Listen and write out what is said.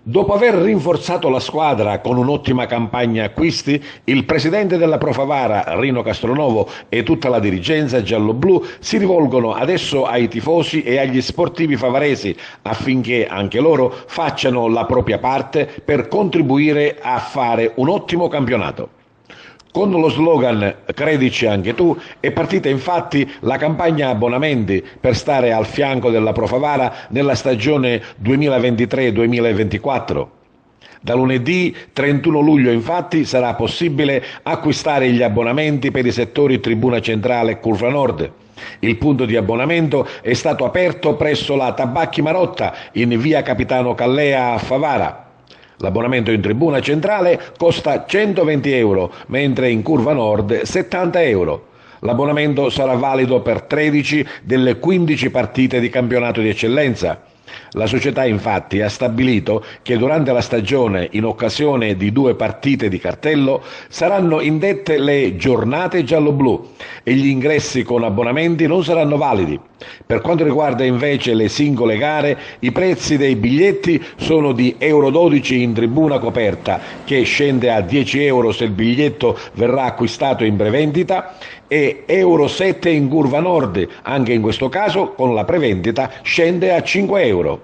Dopo aver rinforzato la squadra con un'ottima campagna acquisti, il presidente della Pro Favara, Rino Castronovo, e tutta la dirigenza gialloblu si rivolgono adesso ai tifosi e agli sportivi favaresi affinché anche loro facciano la propria parte per contribuire a fare un ottimo campionato. Con lo slogan "Credici anche tu" è partita infatti la campagna abbonamenti per stare al fianco della Pro Favara nella stagione 2023-2024. Da lunedì 31 luglio infatti sarà possibile acquistare gli abbonamenti per i settori Tribuna Centrale e Curva Nord. Il punto di abbonamento è stato aperto presso la Tabacchi Marotta in via Capitano Callea a Favara. L'abbonamento in tribuna centrale costa 120 euro, mentre in curva nord 70 euro. L'abbonamento sarà valido per 13 delle 15 partite di campionato di eccellenza. La società infatti ha stabilito che durante la stagione, in occasione di 2 partite di cartello, saranno indette le giornate giallo-blu e gli ingressi con abbonamenti non saranno validi. Per quanto riguarda invece le singole gare, i prezzi dei biglietti sono di euro 12 in tribuna coperta, che scende a 10 euro se il biglietto verrà acquistato in prevendita, e euro 7 in curva nord, anche in questo caso con la prevendita scende a 5 euro.